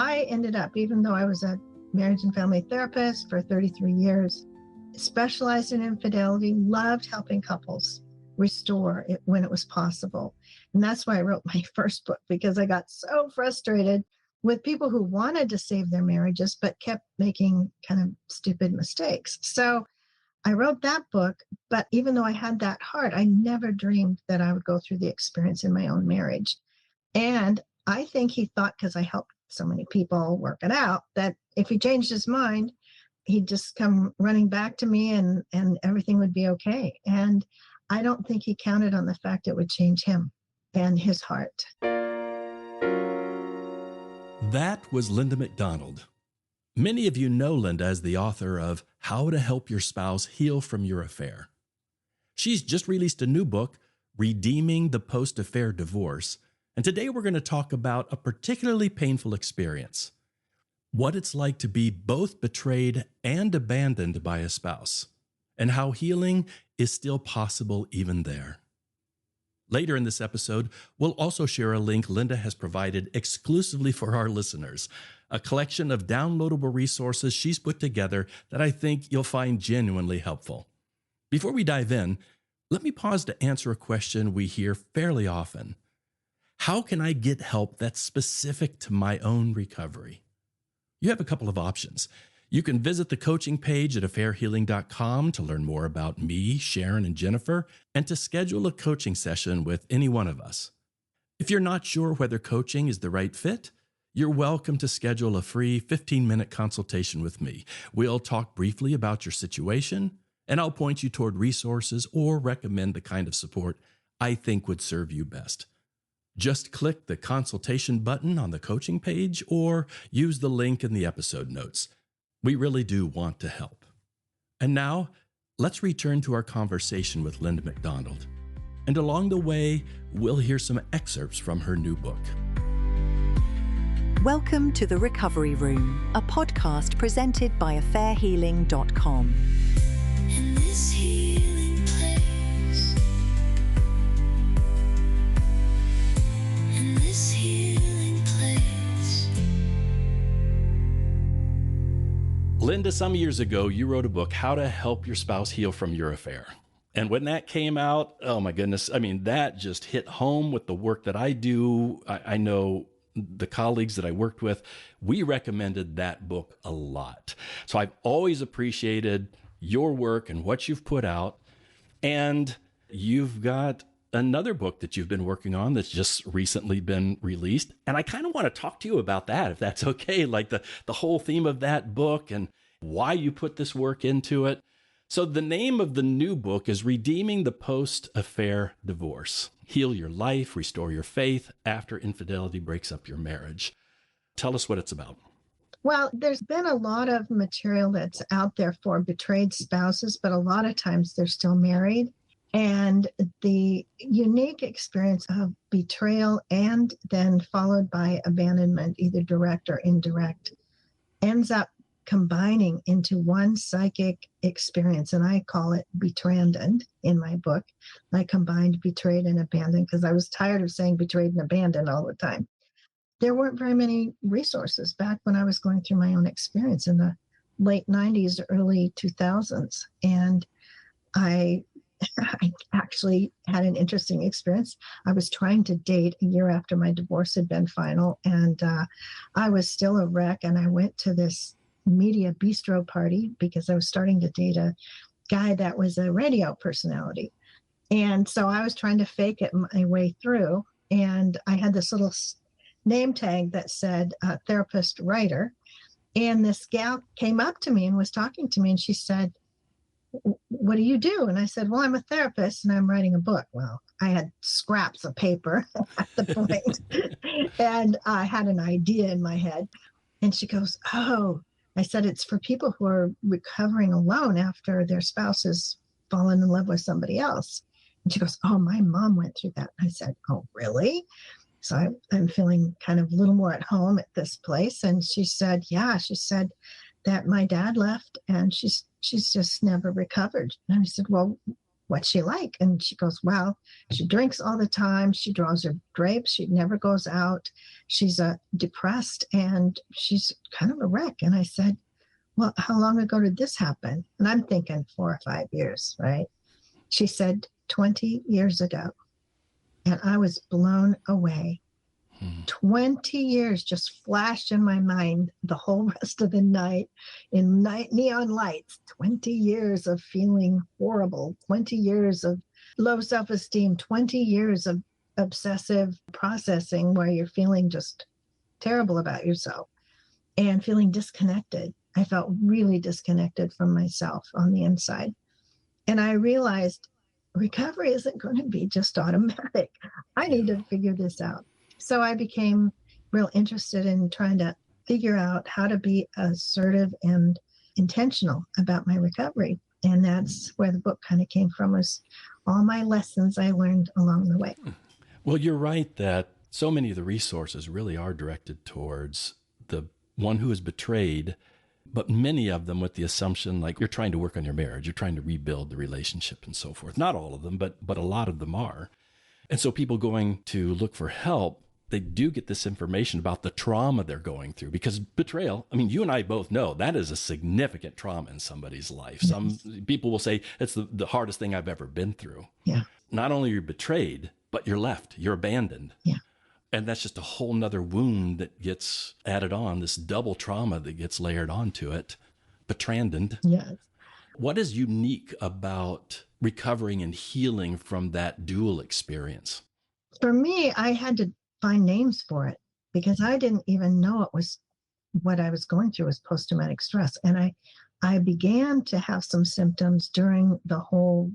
I ended up, even though I was a marriage and family therapist for 33 years, specialized in infidelity, loved helping couples restore it when it was possible. And that's why I wrote my first book, because I got so frustrated with people who wanted to save their marriages, but kept making kind of stupid mistakes. So I wrote that book, but even though I had that heart, I never dreamed that I would go through the experience in my own marriage. And I think he thought, because I helped so many people work it out, that if he changed his mind, he'd just come running back to me and everything would be okay. And I don't think he counted on the fact it would change him and his heart. That was Linda MacDonald. Many of you know Linda as the author of How to Help Your Spouse Heal from Your Affair. She's just released a new book, Redeeming the Post-Affair Divorce, and today we're going to talk about a particularly painful experience, what it's like to be both betrayed and abandoned by a spouse, and how healing is still possible even there. Later in this episode, we'll also share a link Linda has provided exclusively for our listeners, a collection of downloadable resources she's put together that I think you'll find genuinely helpful. Before we dive in, let me pause to answer a question we hear fairly often. How can I get help that's specific to my own recovery? You have a couple of options. You can visit the coaching page at affairhealing.com to learn more about me, Sharon, and Jennifer, and to schedule a coaching session with any one of us. If you're not sure whether coaching is the right fit, you're welcome to schedule a free 15-minute consultation with me. We'll talk briefly about your situation, and I'll point you toward resources or recommend the kind of support I think would serve you best. Just click the consultation button on the coaching page or use the link in the episode notes. We really do want to help. And now, let's return to our conversation with Linda MacDonald. And along the way, we'll hear some excerpts from her new book. Welcome to The Recovery Room, a podcast presented by affairhealing.com. In this healing place, in this healing place. Linda, some years ago, you wrote a book, How to Help Your Spouse Heal from Your Affair. And when that came out, oh my goodness, I mean, that just hit home with the work that I do. I know the colleagues that I worked with, we recommended that book a lot. So I've always appreciated your work and what you've put out. And you've got another book that you've been working on that's just recently been released. And I kind of want to talk to you about that, if that's okay, like the whole theme of that book and why you put this work into it. So the name of the new book is Redeeming the Post-Affair Divorce. Heal your life, restore your faith after infidelity breaks up your marriage. Tell us what it's about. Well, there's been a lot of material that's out there for betrayed spouses, but a lot of times they're still married. And the unique experience of betrayal and then followed by abandonment, either direct or indirect, ends up combining into one psychic experience. And I call it betrandoned in my book. I combined betrayed and abandoned because I was tired of saying betrayed and abandoned all the time. There weren't very many resources back when I was going through my own experience in the late 90s, early 2000s. And I actually had an interesting experience. I was trying to date a year after my divorce had been final, and I was still a wreck. And I went to this media bistro party because I was starting to date a guy that was a radio personality. And so I was trying to fake it my way through. And I had this little name tag that said therapist writer. And this gal came up to me and was talking to me. And she said, "What do you do?" And I said, "Well, I'm a therapist and I'm writing a book." Well, I had scraps of paper at the point. And I had an idea in my head. And she goes, "Oh," I said, "it's for people who are recovering alone after their spouse has fallen in love with somebody else." And she goes, "Oh, my mom went through that." I said, "Oh, really?" So I'm feeling kind of a little more at home at this place. And she said, "Yeah," she said that my dad left and she's just never recovered. And I said, "Well, what's she like? And she goes, well, she drinks all the time. She draws her drapes. She never goes out. She's depressed and she's kind of a wreck. And I said, well, how long ago did this happen? And I'm thinking 4 or 5 years, right? She said 20 years ago. And I was blown away. 20 years just flashed in my mind the whole rest of the night in neon lights. 20 years of feeling horrible, 20 years of low self-esteem, 20 years of obsessive processing where you're feeling just terrible about yourself and feeling disconnected. I felt really disconnected from myself on the inside. And I realized recovery isn't going to be just automatic. I need to figure this out. So I became real interested in trying to figure out how to be assertive and intentional about my recovery. And that's where the book kind of came from, was all my lessons I learned along the way. Well, you're right that so many of the resources really are directed towards the one who is betrayed, but many of them with the assumption like you're trying to work on your marriage, you're trying to rebuild the relationship and so forth. Not all of them, but a lot of them are. And so people going to look for help, they do get this information about the trauma they're going through, because betrayal, I mean, you and I both know that is a significant trauma in somebody's life. Yes. Some people will say it's the hardest thing I've ever been through. Yeah. Not only are you betrayed, but you're left, you're abandoned. Yeah. And that's just a whole nother wound that gets added on, this double trauma that gets layered onto it, betranded. Yes. What is unique about recovering and healing from that dual experience? For me, I had to find names for it because I didn't even know it was what I was going through was post-traumatic stress. And I began to have some symptoms during the whole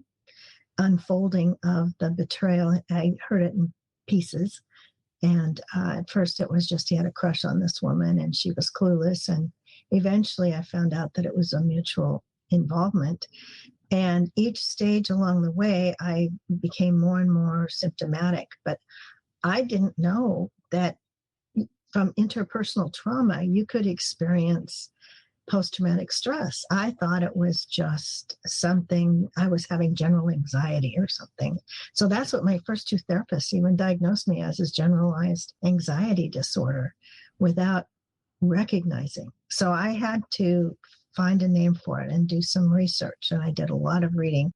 unfolding of the betrayal. I heard it in pieces. And at first it was just he had a crush on this woman and she was clueless. And eventually I found out that it was a mutual involvement. And each stage along the way, I became more and more symptomatic. But I didn't know that from interpersonal trauma, you could experience post-traumatic stress. I thought it was just something, I was having general anxiety or something. So that's what my first two therapists even diagnosed me as, is generalized anxiety disorder without recognizing. So I had to find a name for it and do some research. And I did a lot of reading.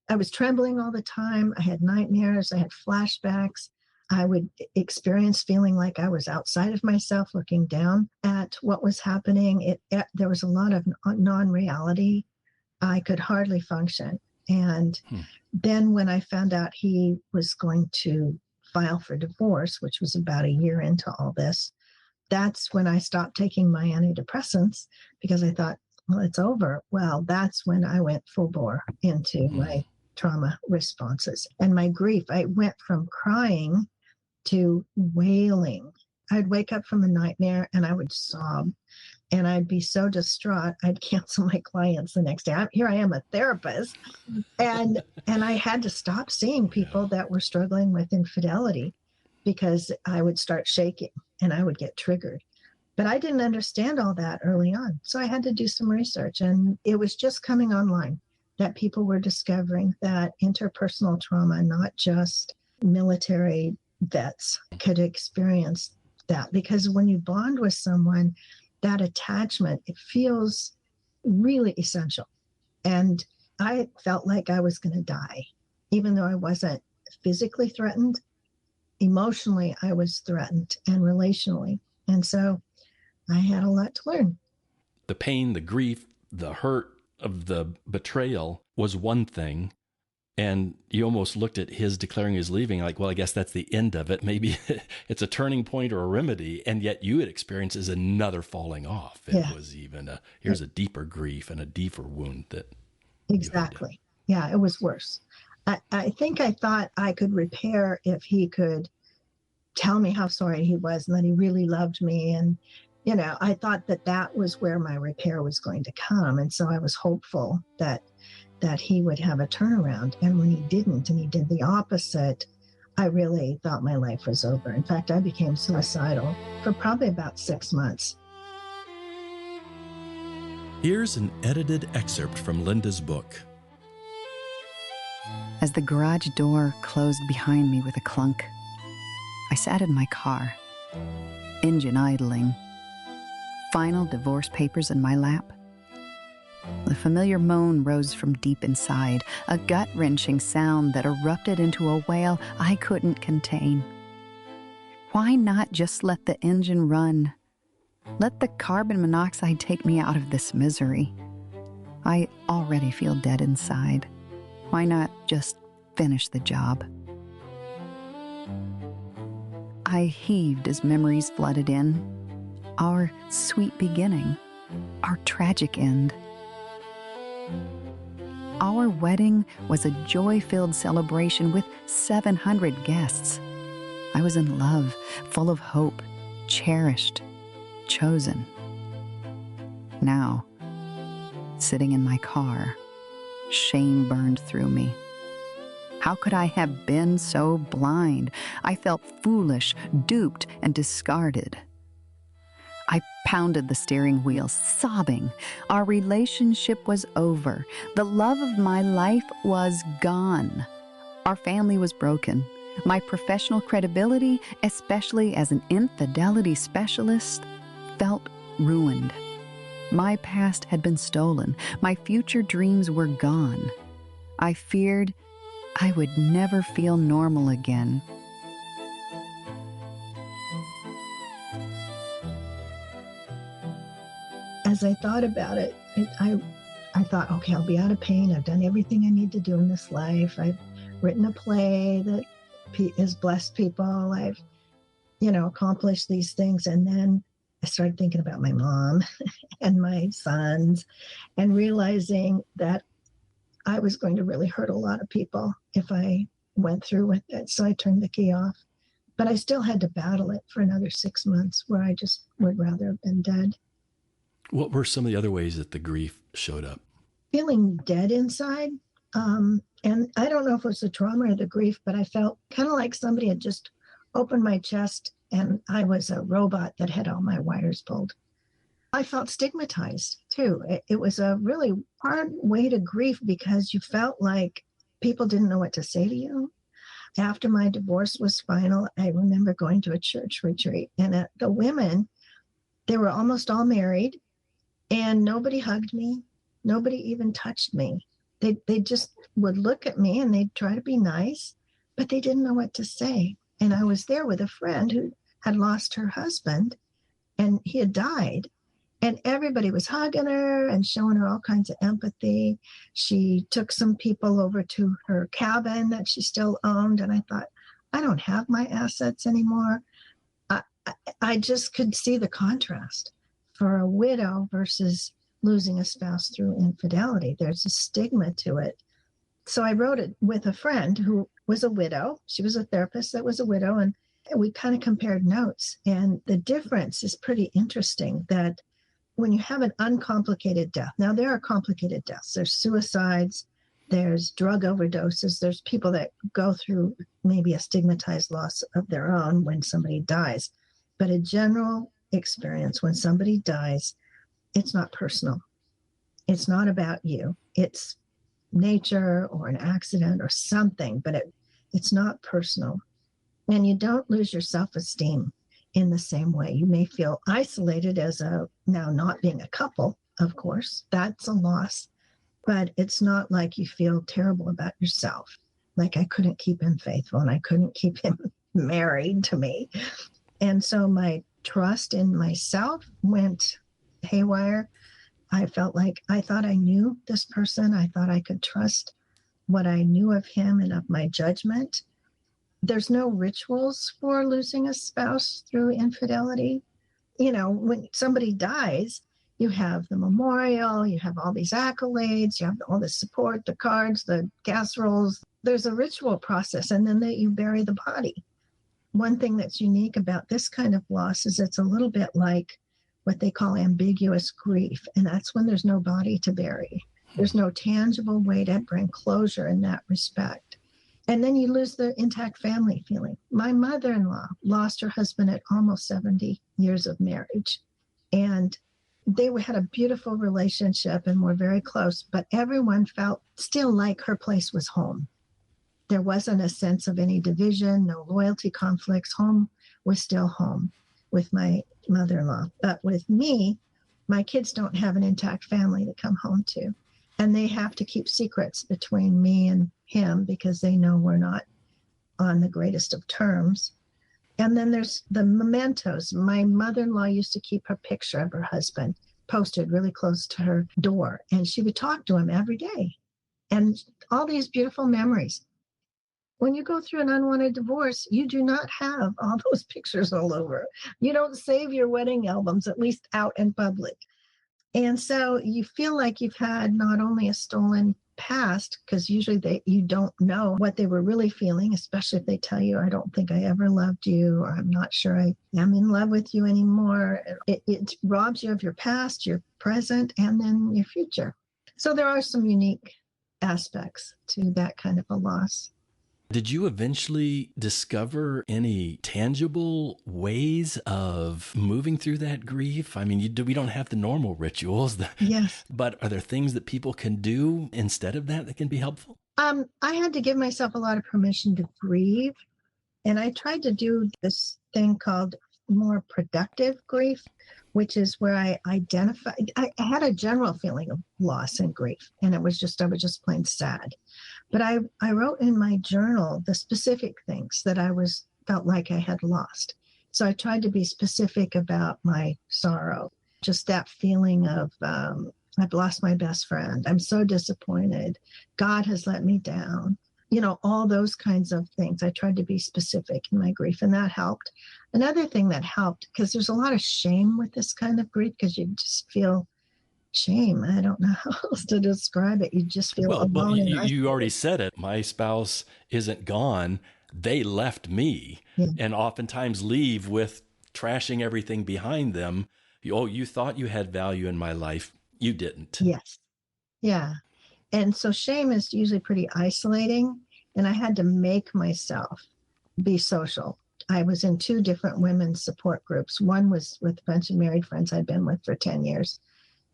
I was trembling all the time. I had nightmares. I had flashbacks. I would experience feeling like I was outside of myself, looking down at what was happening. There was a lot of non-reality. I could hardly function. And then when I found out he was going to file for divorce, which was about a year into all this, that's when I stopped taking my antidepressants because I thought, well, it's over. Well, that's when I went full bore into my trauma responses and my grief. I went from crying to wailing. I'd wake up from a nightmare and I would sob and I'd be so distraught, I'd cancel my clients the next day. Here I am, a therapist. And I had to stop seeing people that were struggling with infidelity because I would start shaking and I would get triggered. But I didn't understand all that early on. So I had to do some research. And it was just coming online that people were discovering that interpersonal trauma, not just military vets, could experience that. Because when you bond with someone, that attachment, it feels really essential. And I felt like I was going to die, even though I wasn't physically threatened. Emotionally, I was threatened, and relationally. And so I had a lot to learn. The pain, the grief, the hurt of the betrayal was one thing. And you almost looked at his declaring his leaving like, well, I guess that's the end of it. Maybe it's a turning point or a remedy. And yet you had experienced as another falling off. It was even here's a deeper grief and a deeper wound that. Exactly. Yeah, it was worse. I think I thought I could repair if he could tell me how sorry he was and that he really loved me. And, you know, I thought that was where my repair was going to come. And so I was hopeful that he would have a turnaround. And when he didn't, and he did the opposite, I really thought my life was over. In fact, I became suicidal for probably about 6 months. Here's an edited excerpt from Linda's book. As the garage door closed behind me with a clunk, I sat in my car, engine idling, final divorce papers in my lap. The familiar moan rose from deep inside, a gut-wrenching sound that erupted into a wail I couldn't contain. Why not just let the engine run? Let the carbon monoxide take me out of this misery. I already feel dead inside. Why not just finish the job? I heaved as memories flooded in. Our sweet beginning, our tragic end. Our wedding was a joy-filled celebration with 700 guests. I was in love, full of hope, cherished, chosen. Now, sitting in my car, shame burned through me. How could I have been so blind? I felt foolish, duped, and discarded. I pounded the steering wheel, sobbing. Our relationship was over. The love of my life was gone. Our family was broken. My professional credibility, especially as an infidelity specialist, felt ruined. My past had been stolen. My future dreams were gone. I feared I would never feel normal again. As I thought about it, I thought, okay, I'll be out of pain. I've done everything I need to do in this life. I've written a play that has blessed people. I've, accomplished these things. And then I started thinking about my mom and my sons and realizing that I was going to really hurt a lot of people if I went through with it. So I turned the key off. But I still had to battle it for another 6 months where I just would rather have been dead. What were some of the other ways that the grief showed up? Feeling dead inside. And I don't know if it was the trauma or the grief, but I felt kind of like somebody had just opened my chest and I was a robot that had all my wires pulled. I felt stigmatized too. It was a really hard way to grieve because you felt like people didn't know what to say to you. After my divorce was final, I remember going to a church retreat and the women, they were almost all married and nobody hugged me. Nobody even touched me. They just would look at me and they'd try to be nice, but they didn't know what to say. And I was there with a friend who had lost her husband and he had died. And everybody was hugging her and showing her all kinds of empathy. She took some people over to her cabin that she still owned. And I thought, I don't have my assets anymore. I just could see the contrast for a widow versus losing a spouse through infidelity. There's a stigma to it. So I wrote it with a friend who was a widow. She was a therapist that was a widow. And we kind of compared notes. And the difference is pretty interesting that when you have an uncomplicated death, now there are complicated deaths. There's suicides, there's drug overdoses, there's people that go through maybe a stigmatized loss of their own when somebody dies. But a general experience, when somebody dies, it's not personal. It's not about you. It's nature or an accident or something, but it's not personal. And you don't lose your self-esteem in the same way. You may feel isolated as now not being a couple, of course, that's a loss, but it's not like you feel terrible about yourself. Like I couldn't keep him faithful and I couldn't keep him married to me. And so my trust in myself went haywire. I felt like I thought I knew this person. I thought I could trust what I knew of him and of my judgment. There's no rituals for losing a spouse through infidelity. When somebody dies, you have the memorial, you have all these accolades, you have all the support, the cards, the casseroles. There's a ritual process, and then you bury the body. One thing that's unique about this kind of loss is it's a little bit like what they call ambiguous grief, and that's when there's no body to bury. There's no tangible way to bring closure in that respect. And then you lose the intact family feeling. My mother-in-law lost her husband at almost 70 years of marriage. And they had a beautiful relationship and were very close, but everyone felt still like her place was home. There wasn't a sense of any division, no loyalty conflicts. Home was still home with my mother-in-law. But with me, my kids don't have an intact family to come home to. And they have to keep secrets between me and him because they know we're not on the greatest of terms. And then there's the mementos. My mother-in-law used to keep her picture of her husband posted really close to her door, and she would talk to him every day. And all these beautiful memories. When you go through an unwanted divorce, you do not have all those pictures all over. You don't save your wedding albums, at least out in public. And so you feel like you've had not only a stolen past, because usually you don't know what they were really feeling, especially if they tell you, I don't think I ever loved you, or I'm not sure I am in love with you anymore. It robs you of your past, your present, and then your future. So there are some unique aspects to that kind of a loss. Did you eventually discover any tangible ways of moving through that grief? I mean, we don't have the normal rituals, Yes. but are there things that people can do instead of that can be helpful? I had to give myself a lot of permission to grieve. And I tried to do this thing called more productive grief, which is where I had a general feeling of loss and grief. And I was just plain sad. But I wrote in my journal the specific things that felt like I had lost. So I tried to be specific about my sorrow, just that feeling of, I've lost my best friend. I'm so disappointed. God has let me down. All those kinds of things. I tried to be specific in my grief, and that helped. Another thing that helped, because there's a lot of shame with this kind of grief, because you just feel shame. I don't know how else to describe it. You just feel alone. Well, you already said it. My spouse isn't gone. They left me, and oftentimes leave with trashing everything behind them. You thought you had value in my life. You didn't. Yes. Yeah. And so shame is usually pretty isolating. And I had to make myself be social. I was in 2 different women's support groups. One was with a bunch of married friends I'd been with for 10 years.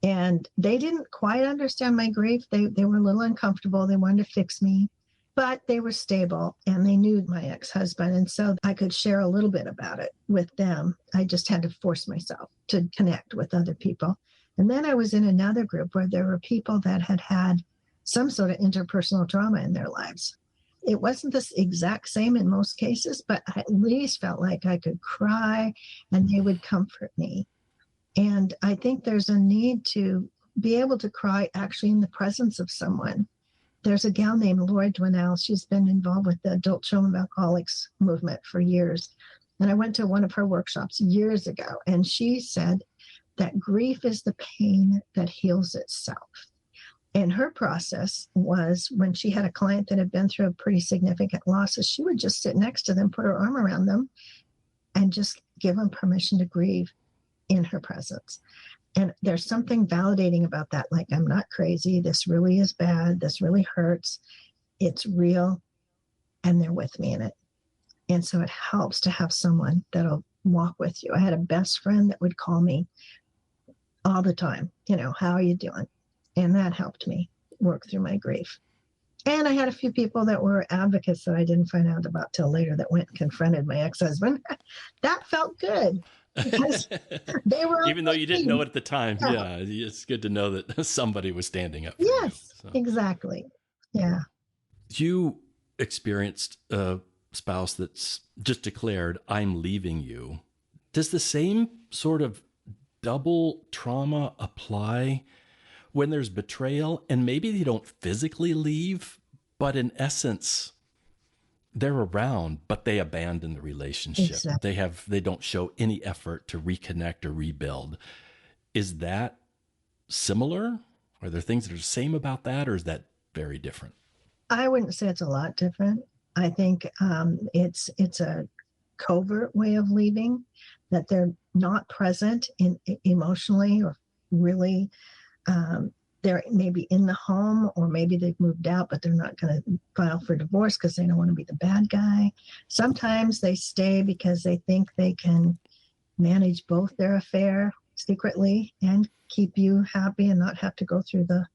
And they didn't quite understand my grief. They were a little uncomfortable. They wanted to fix me, but they were stable and they knew my ex-husband. And so I could share a little bit about it with them. I just had to force myself to connect with other people. And then I was in another group where there were people that had some sort of interpersonal trauma in their lives. It wasn't the exact same in most cases, but I at least felt like I could cry and they would comfort me. And I think there's a need to be able to cry actually in the presence of someone. There's a gal named Laura Dwinell. She's been involved with the Adult Children of Alcoholics movement for years. And I went to one of her workshops years ago, and she said that grief is the pain that heals itself. And her process was, when she had a client that had been through a pretty significant losses, she would just sit next to them, put her arm around them, and just give them permission to grieve in her presence. And there's something validating about that. Like, I'm not crazy. This really is bad. This really hurts. It's real. And they're with me in it. And so it helps to have someone that'll walk with you. I had a best friend that would call me all the time. How are you doing? And that helped me work through my grief. And I had a few people that were advocates that I didn't find out about till later that went and confronted my ex-husband. That felt good. Because they were even though you didn't know it at the time. Yeah, it's good to know that somebody was standing up for you. Yes, so. Exactly. Yeah. You experienced a spouse that's just declared, I'm leaving you. Does the same sort of double trauma apply when there's betrayal and maybe they don't physically leave, but in essence, they're around, but they abandon the relationship. Exactly. They don't show any effort to reconnect or rebuild. Is that similar? Are there things that are the same about that, or is that very different? I wouldn't say it's a lot different. I think it's a covert way of leaving, that they're not present emotionally or really. They're maybe in the home, or maybe they've moved out, but they're not going to file for divorce because they don't want to be the bad guy. Sometimes they stay because they think they can manage both their affair secretly and keep you happy and not have to go through the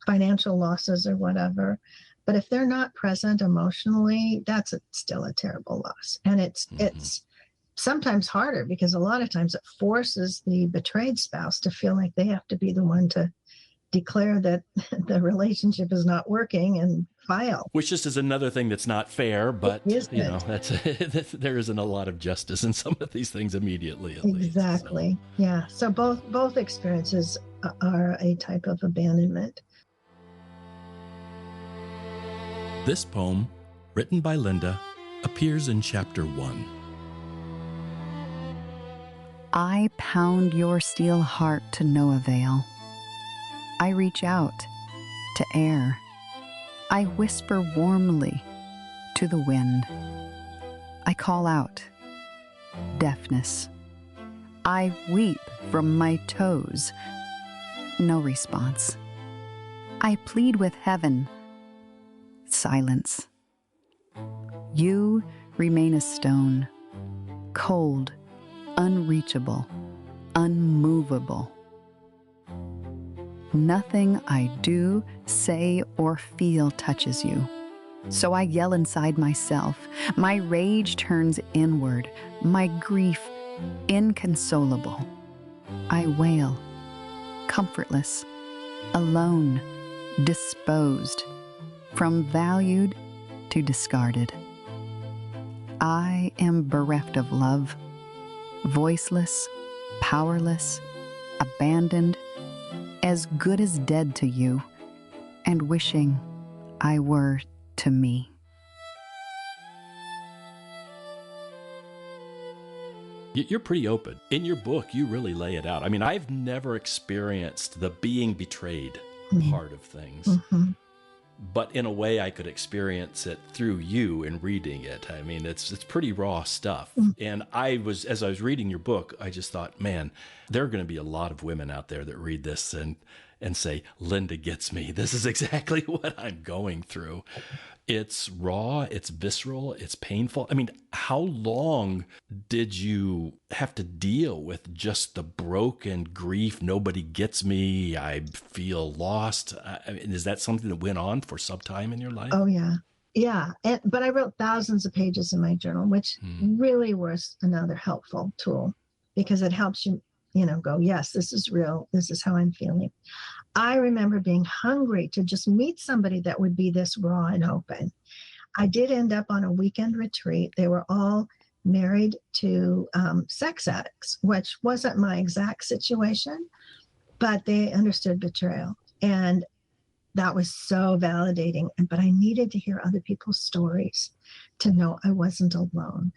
financial losses or whatever. But if they're not present emotionally, that's still a terrible loss. And it's sometimes harder because a lot of times it forces the betrayed spouse to feel like they have to be the one to declare that the relationship is not working and file. Which just is another thing that's not fair, but there isn't a lot of justice in some of these things immediately. Exactly. Least, so. Yeah. So both experiences are a type of abandonment. This poem, written by Linda, appears in chapter 1. I pound your steel heart to no avail. I reach out to air. I whisper warmly to the wind. I call out deafness. I weep from my toes. No response. I plead with heaven. Silence. You remain a stone, cold, unreachable, unmovable. Nothing I do, say, or feel touches you. So I yell inside myself. My rage turns inward, my grief inconsolable. I wail, comfortless, alone, disposed, from valued to discarded. I am bereft of love, voiceless, powerless, abandoned, as good as dead to you, and wishing I were to me. You're pretty open. In your book, you really lay it out. I mean, I've never experienced the being betrayed part of things. Mm-hmm. But in a way, I could experience it through you in reading it. I mean, it's pretty raw stuff. And as I was reading your book, I just thought, man, there are going to be a lot of women out there that read this and say, Linda gets me. This is exactly what I'm going through. It's raw, it's visceral, it's painful. I mean, how long did you have to deal with just the broken grief? Nobody gets me. I feel lost. I mean, is that something that went on for some time in your life? Oh, yeah. Yeah. But I wrote thousands of pages in my journal, which really was another helpful tool because it helps you, go, yes, this is real. This is how I'm feeling. I remember being hungry to just meet somebody that would be this raw and open. I did end up on a weekend retreat. They were all married to sex addicts, which wasn't my exact situation, but they understood betrayal. And that was so validating. But I needed to hear other people's stories to know I wasn't alone.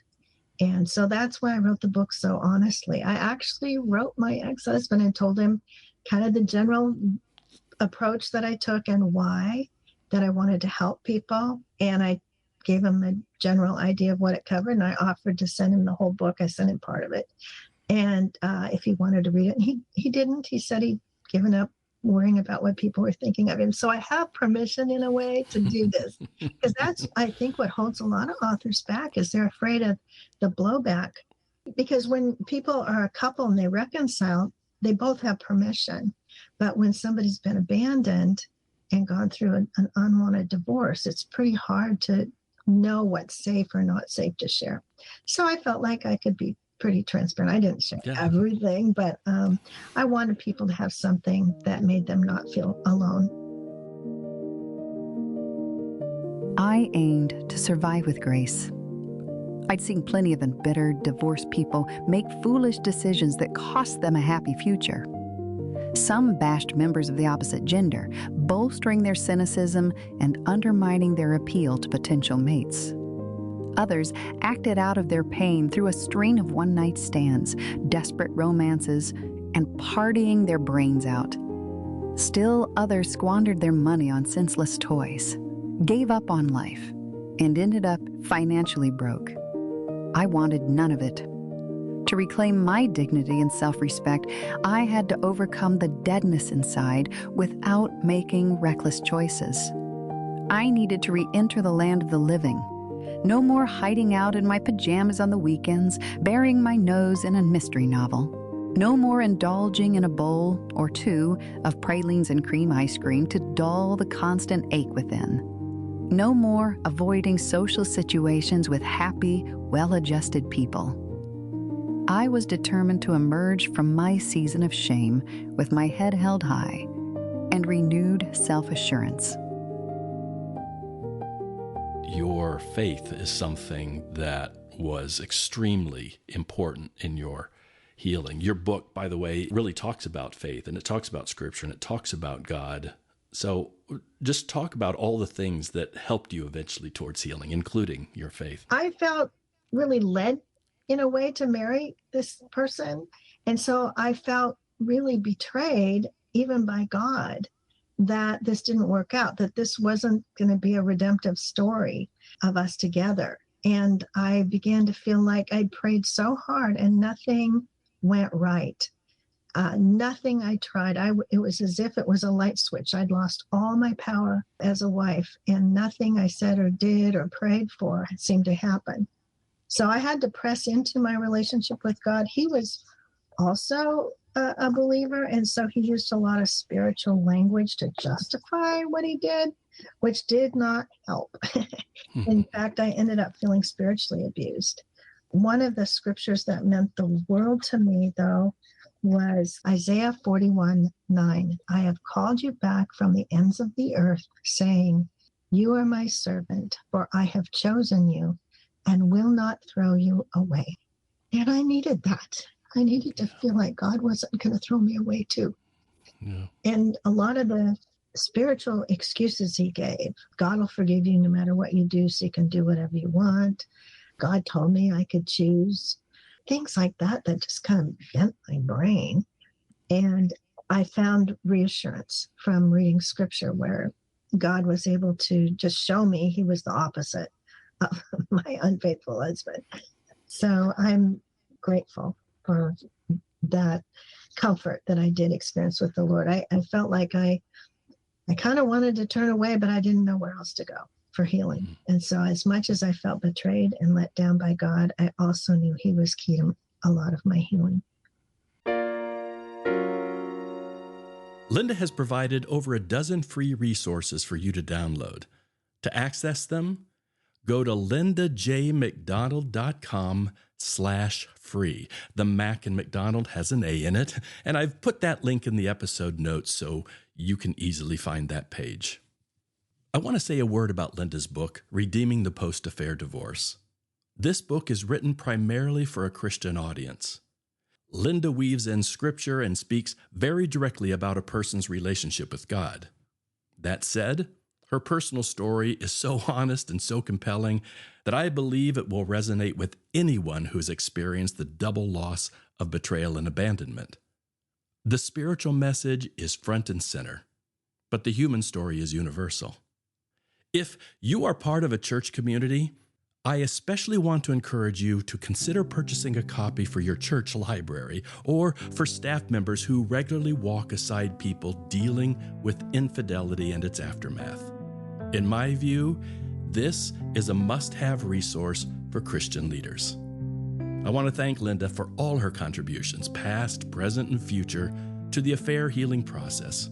And so that's why I wrote the book so honestly. I actually wrote my ex-husband and told him kind of the general approach that I took and why, that I wanted to help people. And I gave him a general idea of what it covered. And I offered to send him the whole book. I sent him part of it. And if he wanted to read it, he didn't. He said he'd given up worrying about what people were thinking of him. So I have permission in a way to do this. Because that's, I think, what holds a lot of authors back is they're afraid of the blowback. Because when people are a couple and they reconcile, they both have permission. But when somebody's been abandoned and gone through an unwanted divorce, it's pretty hard to know what's safe or not safe to share. So I felt like I could be pretty transparent. I didn't share everything, but I wanted people to have something that made them not feel alone. I aimed to survive with grace. I'd seen plenty of embittered, divorced people make foolish decisions that cost them a happy future. Some bashed members of the opposite gender, bolstering their cynicism and undermining their appeal to potential mates. Others acted out of their pain through a string of one-night stands, desperate romances, and partying their brains out. Still others squandered their money on senseless toys, gave up on life, and ended up financially broke. I wanted none of it. To reclaim my dignity and self-respect, I had to overcome the deadness inside without making reckless choices. I needed to re-enter the land of the living. No more hiding out in my pajamas on the weekends, burying my nose in a mystery novel. No more indulging in a bowl or two of pralines and cream ice cream to dull the constant ache within. No more avoiding social situations with happy, well-adjusted people. I was determined to emerge from my season of shame with my head held high and renewed self-assurance. Your faith is something that was extremely important in your healing. Your book, by the way, really talks about faith, and it talks about Scripture, and it talks about God. So just talk about all the things that helped you eventually towards healing, including your faith. I felt really led in a way to marry this person. And so I felt really betrayed, even by God, that this didn't work out, that this wasn't going to be a redemptive story of us together. And I began to feel like I'd prayed so hard and nothing went right. Nothing I tried. It was as if it was a light switch. I'd lost all my power as a wife, and nothing I said or did or prayed for seemed to happen. So I had to press into my relationship with God. He was also a believer, and so he used a lot of spiritual language to justify what he did, which did not help. In fact, I ended up feeling spiritually abused. One of the scriptures that meant the world to me, though, was Isaiah 41:9. I have called you back from the ends of the earth, saying, you are my servant, for I have chosen you and will not throw you away. And I needed that. I needed to feel like God wasn't going to throw me away too. Yeah. And a lot of the spiritual excuses he gave, God will forgive you no matter what you do, so you can do whatever you want. God told me I could choose. Things like that just kind of bent my brain. And I found reassurance from reading scripture where God was able to just show me he was the opposite of my unfaithful husband. So I'm grateful for that comfort that I did experience with the Lord. I felt like I kind of wanted to turn away, but I didn't know where else to go for healing. And so as much as I felt betrayed and let down by God, I also knew he was key to a lot of my healing. Linda has provided over a dozen free resources for you to download. To access them, go to lindajmcdonald.com/free. The Mac in MacDonald has an A in it, and I've put that link in the episode notes so you can easily find that page. I want to say a word about Linda's book, Redeeming the Post-Affair Divorce. This book is written primarily for a Christian audience. Linda weaves in scripture and speaks very directly about a person's relationship with God. That said, her personal story is so honest and so compelling that I believe it will resonate with anyone who's experienced the double loss of betrayal and abandonment. The spiritual message is front and center, but the human story is universal. If you are part of a church community, I especially want to encourage you to consider purchasing a copy for your church library or for staff members who regularly walk aside people dealing with infidelity and its aftermath. In my view, this is a must-have resource for Christian leaders. I want to thank Linda for all her contributions, past, present, and future, to the affair healing process,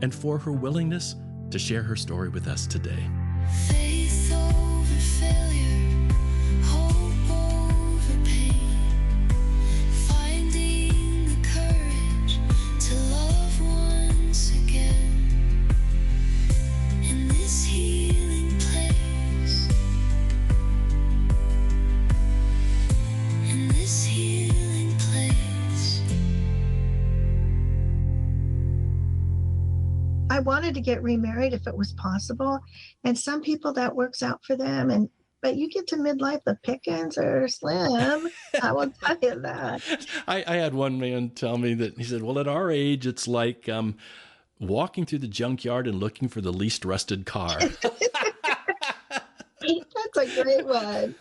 and for her willingness to share her story with us today. Faith over failure, hope over pain, finding the courage to love once again in this healing place, in this healing place. I wanted to get remarried if it was possible. And some people that works out for them. But you get to midlife, the pickings are slim. I will tell you that. I had one man tell me that, he said, well, at our age, it's like walking through the junkyard and looking for the least rusted car. That's a great one.